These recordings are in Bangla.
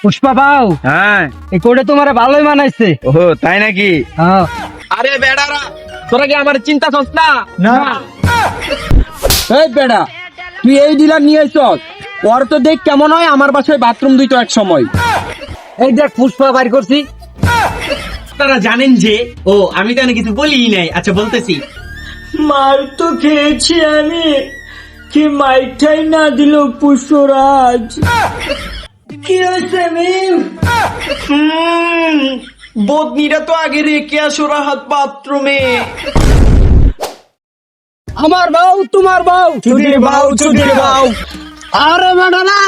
পুষ্পা পাও? হ্যাঁ। এই কোটে তোমারে ভালোই মানাইছে। ও তাই নাকি? হ্যাঁ। আরে বেড়ারা, তোরা কি আমার চিন্তা করছ না? না। এই বেড়া, তুই এই ডিলার নিয়ে আইছস, ওর তো দেখ কেমন হয় আমার বাসায় বাথরুম দিত এক সময়। এই দেখ পুষ্পা বাইর করছি। আপনারা জানেন যে, ও আমি তো কিছু বলি নাই। আচ্ছা বলতেছি, মার তো খেয়েছি আমি, কি মাইকটাই না দিল পুষ্পরাজ। কি হয়েছে মিম? বদনিরা তো আগে রেখে আসো রাহাত বাথরুমে। আমার বউ তোমার বউ, চুদির বাউ, চুদির বাউ। আরে বেটা না,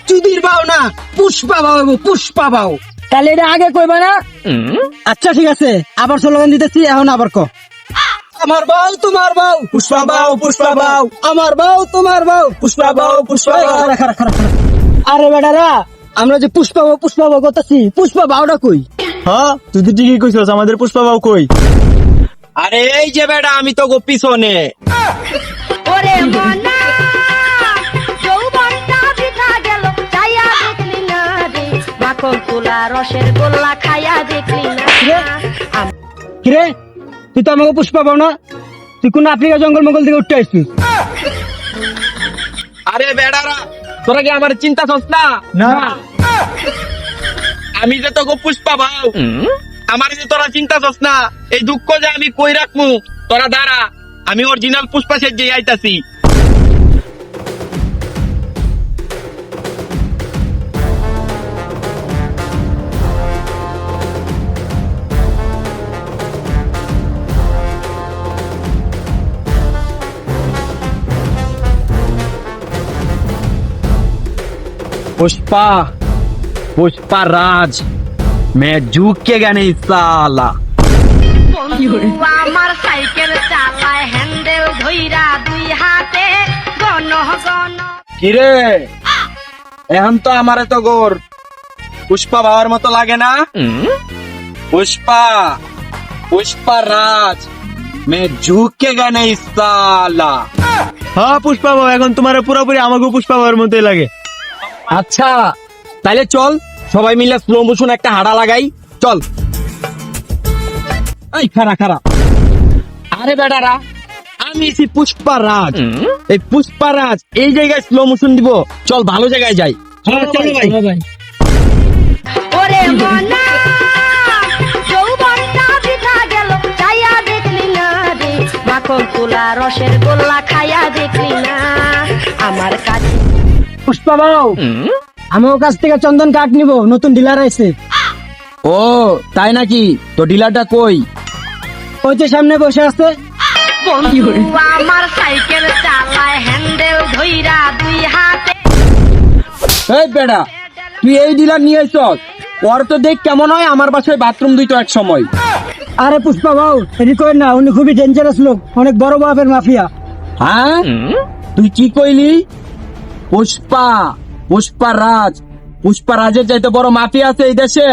চুদির বাউ না, পুষ্পা বাউ, পুষ্পা বাউ। তাহলে এটা আগে কইবা না? আচ্ছা ঠিক আছে, আবার স্লোগান দিতেছি, এখন আবার ক। আমার বউ তোমার বউ, পুষ্পা বাউ, পুষ্পা বাউ। আমার বউ তোমার বউ, পুষ্পা বাউ, পুষ্পা বাউ। খারা খারা খারা খারা। আরে বেটারা, আমরা যে পুষ্পা বাউ করতেছি, পুষ্পা বাউটা কই? হ্যাঁ, তুই তো ঠিকই কইছস, আমাদের পুষ্পা বাবু কই? আরে এই যে বেটা, আমি তো গো পিছনে। ওরে মনা যৌবনটা বৃথা গেল চাইয়া দেখলি না রে মাখন তুলা রসের গোল্লা খাইয়া দেখলি না কিরে, তুই তো আমাকে পুষ্পা বাউ না? তুই কোন আফ্রিকা জঙ্গল মঙ্গল থেকে উঠতে আসছিস? আরে বেড়ারা, তোরা কি আমার চিন্তা করছ না? না। আমি যে তো গো পুষ্পা বাউ, আমার যে তোরা চিন্তা করছ না, এই দুঃখ যে আমি কই রাখমু, তোরা দাঁড়া, আমি অরিজিনাল পুষ্পা সেজে আইতাছি। पुष्पा, पुष्पा राज, मैं झुक के गया नहीं साला। আমার সাইকেল চালায় হ্যান্ডেল ধইরা দুই হাতে গণ গণ কিরে, এখন তো আমারে তো গোর পুষ্পা বাবার মতো লাগে না? पुष्पा, पुष्पा राज, मैं झुक के गया नहीं साला। হ্যাঁ পুষ্পা বাবু, এখন তোমার পুরোপুরি আমাকে পুষ্পা বাবুর মতোই লাগে। আচ্ছা তাইলে চল সবাই মিলে স্লো মোশন একটা হাড়া লাগাই, চল। এই খারা খারা, আরে বেটারা, আমি সি পুষ্পা রাজ, এই পুষ্পা রাজ এই জায়গায় স্লো মোশন দিব, চল ভালো জায়গায় যাই। চলো ভাই। ওরে মনা যৌবনটা বৃথা গেল চাইয়া দেখলি না রে মাখন তুলা রসের গোল্লা খাইয়া দেখলি না আমার কাছে পুষ্পা বাউ, আমার কাছ থেকে চন্দন কাঠ নিব, নতুন ডিলার আইছে। ও তাই নাকি? তো ডিলারটা কই? ওই যে সামনে বসে আছে। আমার সাইকেল চালায় হ্যান্ডেল ধইরা দুই হাতে এই বেটা, তুই এই ডিলার নিয়ে আইছস, ওর তো দেখ কেমন হয় আমার বাসায় বাথরুম দিত এক সময়। আরে পুষ্পা বাউ, এটি কই না, উনি খুবই ডেঞ্জারাস লোক, অনেক বড় মাপের মাফিয়া। হ্যাঁ, তুই কি কইলি? পুষ্পা, পুষ্পা রাজ, পুষ্পা রাজের চাইতে বড় মাফিয়া আছে এই দেশে?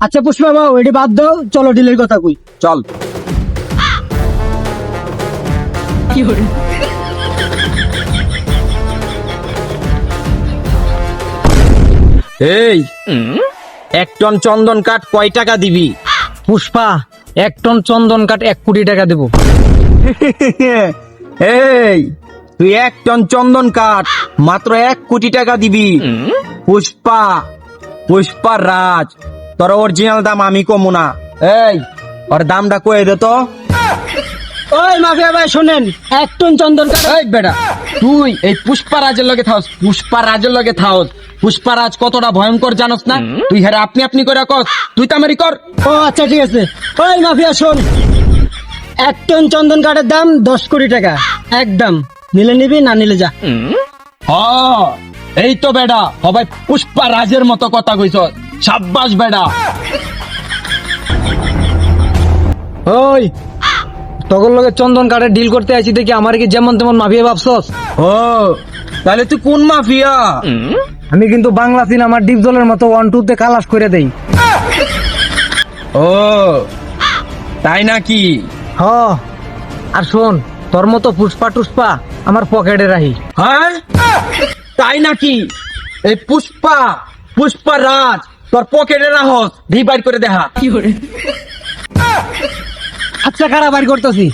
আচ্ছা পুষ্পা বাউ, এটি বাদ দাও, চলো ডিলের কথা কই। চল। এই, এক টন চন্দন কাঠ কয় টাকা দিবি? পুষ্পা, 1 টন চন্দন কাঠ 1 কোটি টাকা দেব। এই, তুই 1 টন চন্দন কাঠ মাত্র 1 কোটি টাকা দিবি? পুষ্পা, পুষ্পা রাজ, তোর অরিজিনাল দাম আমি কমু না। এই, ওর দামটা কয়ে দে তো। ওই মাফিয়া ভাই শোনেন, 1 টন চন্দন কাঠ। এই বেটা, তুই এই পুষ্পা রাজের লগে থাকস, পুষ্পা রাজের লগে থাকস। পুষ্পা রাজ কতটা ভয়ঙ্কর জানোস না? তুই হেরে আপনি আপনি করে কর, তুই তামারি কর। ও আচ্ছা ঠিক আছে। ওই মাফিয়া শোন, 1 টন চন্দন কাঠের দাম 10 কোটি টাকা একদম, নিলে নিবি, না নিলে যা। এই তো বেডা, সবাই পুষ্পা রাজের মতো কথা কইছ, সাব্বাস বেডা। ওই তখন লগে চন্দন কাঠের ডিল করতে আইছি দেখি আমার কি যেমন তেমন মাফিয়া ভাবছস? ও তাহলে তুই কোন মাফিয়া? আমি কিন্তু বাংলা সিনেমার ডিপ জলের মতো 1 2 তে খালাস করে দেই। ও তাই নাকি? হ, আর শোন, তোর মতো পুষ্পা টুষ্পা আমার পকেটে রাহি। হ্যাঁ তাই নাকি? এই পুষ্পা, পুষ্পারাজ তোর পকেটে রাহস রিভাইড করে দেখা। আচ্ছা খারাপ বাইর করতেছি,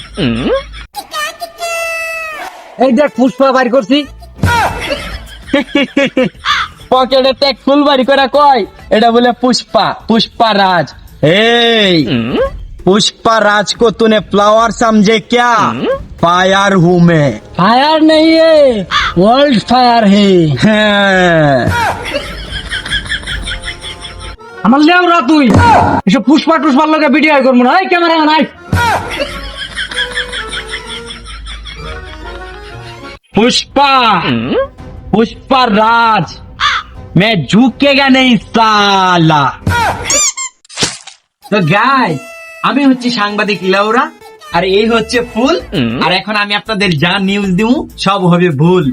এই দেখ পুষ্পা বাইর করছি। পকেটে টেক ফুল বাড়ি করে কয় এটা বলে पुष्पाराज। এই पुष्पाराज को तूने फ्लावर समझे क्या? फायर हूँ मैं। फायर नहीं है, वर्ल्ड फायर है। হ্যাঁ। আমার লেওরা তুই এসব পুষ্পা টুষ্পার লোকে ভিডিও করবো না। এই ক্যামেরা নাই, पुष्पाराज मैं झुकेगा नहीं साला। তো গাইস আমি হচ্ছে সাংবাদিক লেওরা আর এই হচ্ছে ফুল, আর এখন আমি আপনাদের যা নিউজ দিব সব হবে ভুল।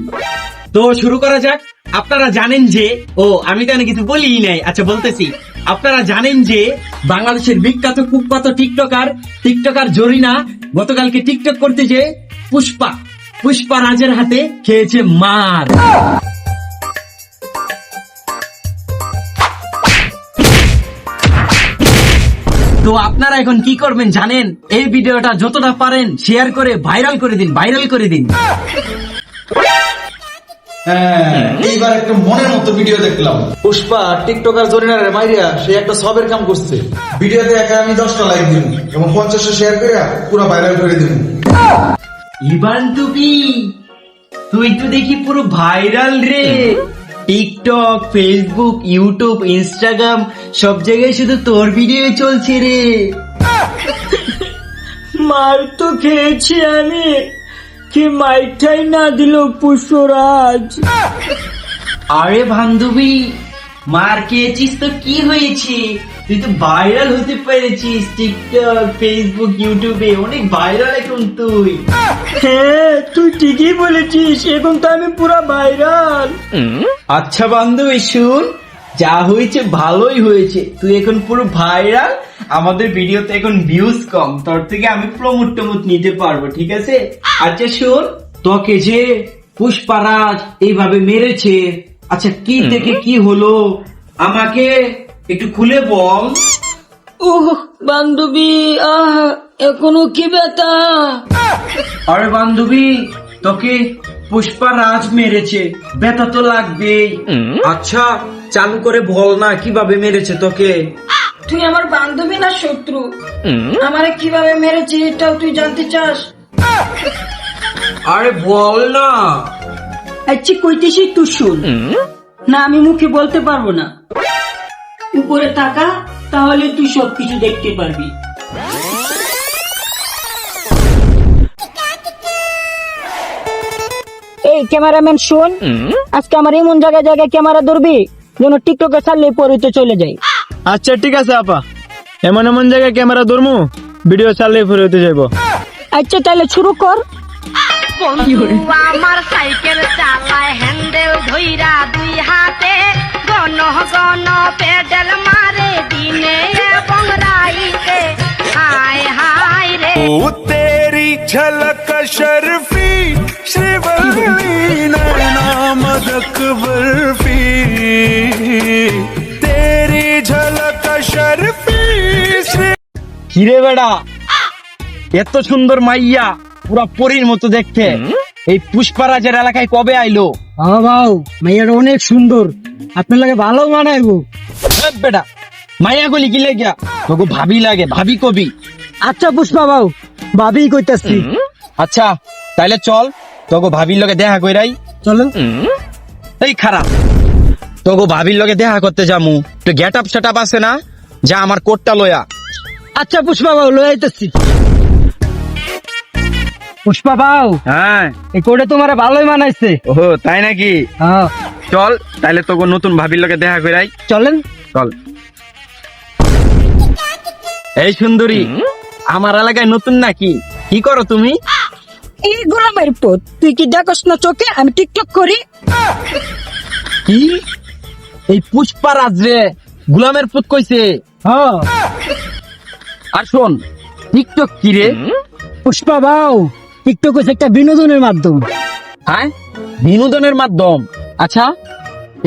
তো শুরু করা যাক। আপনারা জানেন যে আমি তো কিছু বলিই নাই, আচ্ছা বলতেছি। আপনারা জানেন যে বাংলাদেশের বিখ্যাত কুখ্যাত টিকটকার জরিনা গতকালকে টিকটক করতে যে পুষ্পারাজের হাতে খেয়েছে মার। তো আপনারা এখন কি করবেন জানেন? এই ভিডিওটা যতটা পারেন শেয়ার করে ভাইরাল করে দিন। এইবার একটা মনের মতো ভিডিও দেখলাম। পুষ্পা টিকটকার জরিনার মাইরিয়া সে একটা সবের কাম করছে। ভিডিওতে একা আমি 10টা লাইক দিব এবং 50টা শেয়ার করে পুরো ভাইরাল করে দিব। ইবান তুই তো দেখি পুরো ভাইরাল রে। টিকটক, ফেসবুক, ইউটিউব, ইনস্টাগ্রাম সব জায়গায় শুধু তোর ভিডিও চলছে রে। মার তো খেয়েছি আমি, কি মাইটাই না দিল পুষ্পরাজ। আরে বান্ধবী মার খেয়েছিস তো কি হয়েছে? তুই তো ভাইরাল হতে পেরেছিস টিকটক, ফেসবুক, ইউটিউবে অনেক ভাইরাল এখন তুই। হ্যাঁ তুই ঠিকই বলেছিস, এখন তো আমি পুরো ভাইরাল। আচ্ছা বান্ধবী শুন, যা হয়েছে ভালোই হয়েছে, তুই এখন পুরো ভাইরাল। আমাদের ভিডিওতে এখন ভিউজ কম, তোর থেকে আমি প্রমোট নিতে পারবো, ঠিক আছে? আচ্ছা শুন, তোকে যে পুষ্পারাজ এইভাবে মেরেছে, আচ্ছা কি থেকে কি হলো আমাকে একটু খুলে বল। বান্ধবী এখনো কি ব্যথা? আরে বান্ধবী তোকে পুষ্পারাজ মেরেছে, ব্যথা তো লাগবেই। আচ্ছা চালু করে বল না কিভাবে মেরেছে তোকে। তুই আমার বান্ধবী না শত্রু? আমারে কিভাবে মেরেছি এটাও তুই জানতে চাস? আরে বল না। আচ্ছা কইতেছি তুই শুন। না আমি মুখে বলতে পারবো না, উপরে তাকা তাহলে তুই সবকিছু দেখতে পারবি। এই ক্যামেরাম্যান শোন, আজকে আমার এমন জায়গায় ক্যামেরা ধরবি যেন টিকটকে ছাড়লে পরিতে চলে যায়। আচ্ছা ঠিক আছে আপা, এমন জায়গায় ক্যামেরা ধরমু ভিডিও চাললে ফিরে হতে যাবো। আচ্ছা তাহলে শুরু কর। আমার সাইকেল চালায় হ্যান্ডেল ধইরা দুই হাতে, গণ পেডেল মারে দিনে এবং রাইতে। হায় হায় রে ओ तेरी झलक शर्फी श्रीवल्ली नैना मदक बर्फी तेरी झलक शर्फी श्री কিরে বেড়া, এত সুন্দর মাইয়া পুরা পরীর মতো দেখতে, এই পুষ্পারাজের এলাকায় কবে আইলো? ভাও মাইয়াটা অনেক সুন্দর, আপনার লাগে ভালো মানাইবো। বেটা মাইয়া গলি কি লেগিয়া তোকে ভাবি লাগে, ভাবি কবি। আচ্ছা পুষ্পা বাবু, ভাবি কইতাছি। আচ্ছা তাইলে চল তোকে ভাবির লগে দেখা কইরাই। চলেন। এই খারাপ, তোকে ভাবির লগে দেখা করতে যামু, তো গেট আপ সেট আপ আছে না, যা আমার কোটটা লয়া। আচ্ছা পুষ্পা বাবু লই আইতাছি। পুষ্পা বাবু হ্যাঁ এই কোডে তোমারে ভালোই মানাইছে। ও তাই নাকি? হ্যাঁ চল তাইলে তোকে নতুন ভাবির লগে দেখা কইরাই। চলেন। চল। এই সুন্দরী, আমার এলাকায় নতুন নাকি? কি করো তুমি? এই গোলামের পুত, তুই কি দেখোস না চোখে আমি টিকটক করি? কি এই পুষ্পারাজ রে গুলামের পুত কইছে? হ্যাঁ। আর শোন, টিকটক কি রে? পুষ্পা বাবু টিকটক হচ্ছে একটা বিনোদনের মাধ্যম। হ্যাঁ বিনোদনের মাধ্যম। আচ্ছা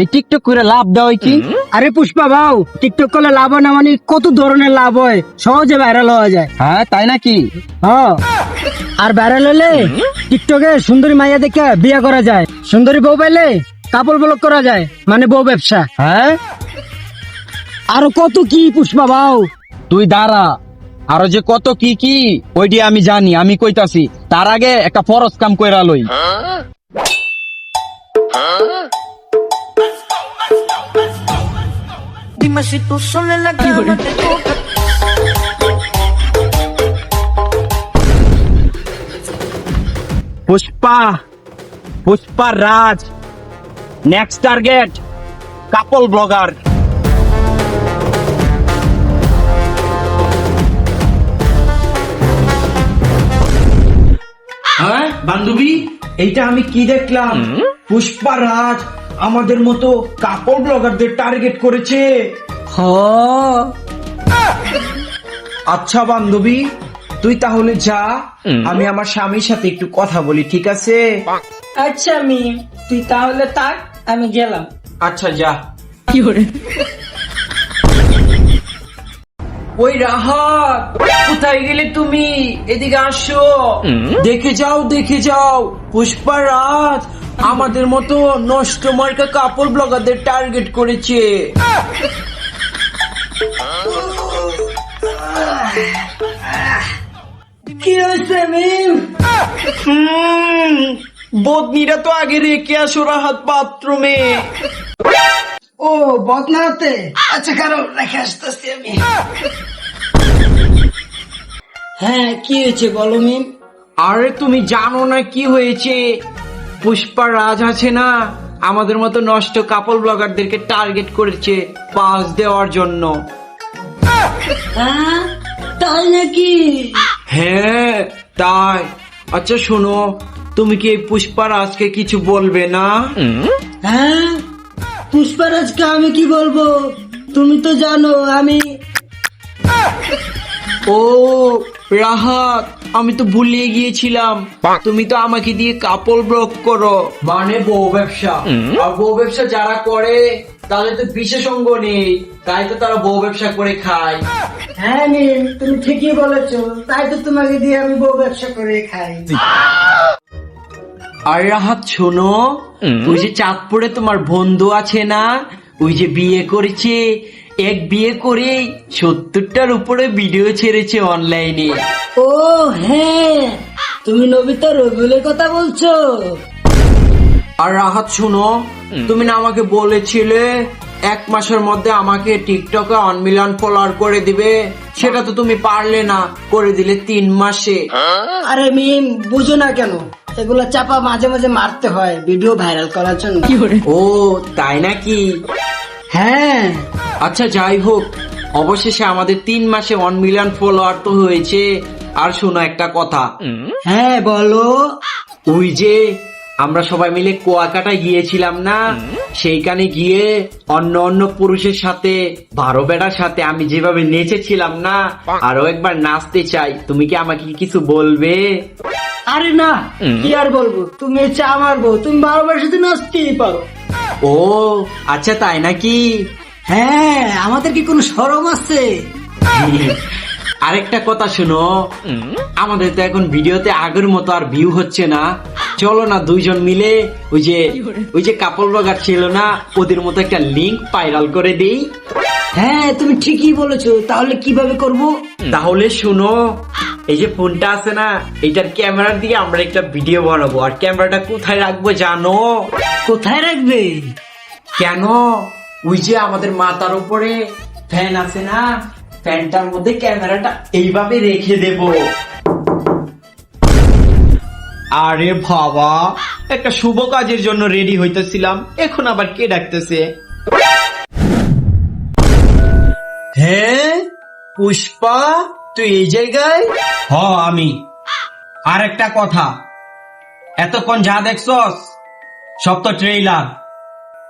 এই টিকটক করে লাভ দেওয়া কি? আরে পুষ্পা ভাও, টিকটক করলে লাভ হয় না মানে কত ধরনের লাভ হয়, সহজে ভাইরাল হওয়া যায়। হ্যাঁ তাই নাকি? হ্যাঁ, আর ভাইরাল হলে টিকটকে সুন্দরী মাইয়া দেখে বিয়ে করা যায়, সুন্দরী বউ পাইলে কাপড় ব্লক করা যায়, মানে বউ ব্যবসা। হ্যাঁ আরো কত কি পুষ্পা ভাও। তুই দাঁড়া, আরো যে কত কি কি ওইটি আমি জানি, আমি কইতাছি। তার আগে একটা ফরজ কাম কইরা লই। পুষ্পা, পুষ্পা রাজ, নেক্সট টার্গেট কাপল ব্লগার। হ্যাঁ বান্ধবী, এইটা আমি কি দেখলাম? পুষ্পা রাজ আমাদের মতো কাপড় ব্লগারদের টার্গেট করেছে। আচ্ছা বান্ধবী, তুই তাহলে যা, আমি আমার স্বামীর সাথে একটু কথা বলি, ঠিক আছে? আচ্ছা মিম, তুই তাহলে থাক, আমি গেলাম। আচ্ছা যা। ওই রাহাত, কোথায় গেলে তুমি? এদিকে আসো, দেখে যাও দেখে যাও, পুষ্পা রাজ আমাদের মতো নষ্ট মার্কা কাপড় ব্লগারদের টার্গেট করেছে। কি হয়েছে মিম? বদনিরা তো আগে রেখে আসো রাহাত বাথরুমে। ও বদনাতে, আচ্ছা কারো রেখে আসতেছি আমি। হ্যাঁ কি হয়েছে বলো মিম? আরে তুমি জানো না কি হয়েছে? পুষ্পা রাজ আছে না, আমাদের মতো নষ্ট কাপড় ব্লগারদেরকে টার্গেট করেছে পাস দেওয়ার জন্য। হ্যাঁ তাই নাকি? হ্যাঁ তাই। আচ্ছা শোনো, তুমি কি এই পুষ্পা রাজকে কিছু বলবে না? হ্যাঁ পুষ্পারাজকে আমি কি বলবো? তুমি তো জানো আমি। ও রাহাত, আমি তো ভুলিয়ে গিয়েছিলাম, তুমি তো আমাকে দিয়ে কাপড় ব্লগ করো, মানে বউ ব্যবসা। আর বউ ব্যবসা যারা করে তাদের তো বিশেষজ্ঞ নেই, তাই তো তারা বউ ব্যবসা করে খায়। হ্যাঁ মিম, তুমি ঠিকই বলেছো, তাই তো তোমাকে দিয়ে আমি বউ ব্যবসা করে খাই। আর রাহাত শোনো, ওই যে চাঁদপুরে তোমার বন্ধু আছে না, ওই যে বিয়ে করেছে, এক বিয়ে করে 70টার উপরে ভিডিও ছেড়েছে অনলাইনে। ও হ্যাঁ, তুমি নবিতা রবিউলের কথা বলছো? আর রাহাত শোনো, তুমি না আমাকে বলেছিলে 1 মাসের মধ্যে আমাকে টিকটকে 1 মিলিয়ন ফলোয়ার করে দিবে, সেটা তো তুমি পারলে না, করে দিলে 3 মাসে। আরে মিম, বুঝো না কেন? এগুলা চাপা মাঝে মাঝে মারতে হয় ভিডিও ভাইরাল করার জন্য। ও তাই নাকি? হ্যাঁ আচ্ছা যাই হোক, অবশেষে আমাদের 3 মাসে 1 মিলিয়ন ফলোয়ার তো হয়েছে। আর শোনো একটা কথা, হ্যাঁ বলো। ওই যে আমরা সবাই মিলে কুয়াকাটা গিয়েছিলাম না, সেইখানে গিয়ে অন্য অন্য পুরুষের সাথে 12 বেটার সাথে আমি যেভাবে নেচেছিলাম না, আরো একবার নাচতে চাই। তুমি কি আমাকে কিছু বলবে? আরে না, কি আর বলবো, তুমি হচ্ছে আমার বউ, তুমি 12 বার সাথে নাচতেই পারো। ও আচ্ছা তাই নাকি? হ্যাঁ, আমাদের কি কোনো শরম আছে? আরেকটা কথা শুনো, আমাদের তো এখন ভিডিওতে আগের মতো আর ভিউ হচ্ছে না, চলো না দুইজন মিলে ওই যে কাপড় ব্লগার ছিল না, ওদের মতো একটা লিংক ভাইরাল করে দেই। হ্যাঁ তুমি ঠিকই বলেছো, তাহলে কিভাবে করব? তাহলে শুনো, এই যে ফোনটা আছে না, এটার ক্যামেরার দিকে আমরা একটা ভিডিও বানাবো। আর ক্যামেরাটা কোথায় রাখবো জানো? কোথায় রাখবে? কেন, ওই যে আমাদের মাথার উপরে ফ্যান আছে না, ফ্যানটার মধ্যে ক্যামেরাটা এইভাবে রেখে দেব। আরে বাবা, একটা শুভ কাজের জন্য রেডি হইতেছিলাম, এখন আবার কে ডাকতেছে? হ্যাঁ পুষ্পা, তুই এই জায়গায়? হ আমি। আর একটা কথা, এতক্ষণ যা দেখছস সব তো ট্রেইলার,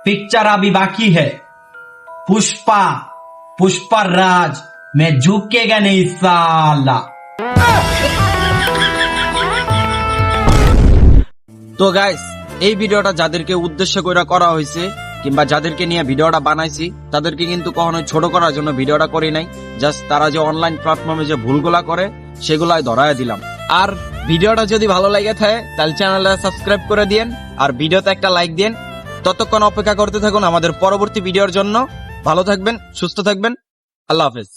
पिक्चर अभी बाकी है। पुष्पा, पुष्पा राज, मैं झुकेगा नहीं साला। তো গাইস, এই ভিডিওটা যাদেরকে উদ্দেশ্য করে করা হয়েছে কিংবা যাদেরকে নিয়ে ভিডিওটা বানাইছি তাদেরকে কিন্তু কখনোই ছোট করার জন্য ভিডিওটা করি নাই। জাস্ট তারা যে অনলাইন প্ল্যাটফর্মে যে ভুলগুলা করে সেগুলাই ধরায় দিলাম। আর ভিডিওটা যদি ভালো লাগে থাকে তাহলে চ্যানেলটা সাবস্ক্রাইব করে দিয়েন আর ভিডিওতে একটা লাইক দিন। ততক্ষণ অপেক্ষা করতে থাকুন আমাদের পরবর্তী ভিডিওর জন্য। ভালো থাকবেন, সুস্থ থাকবেন, আল্লাহ হাফেজ।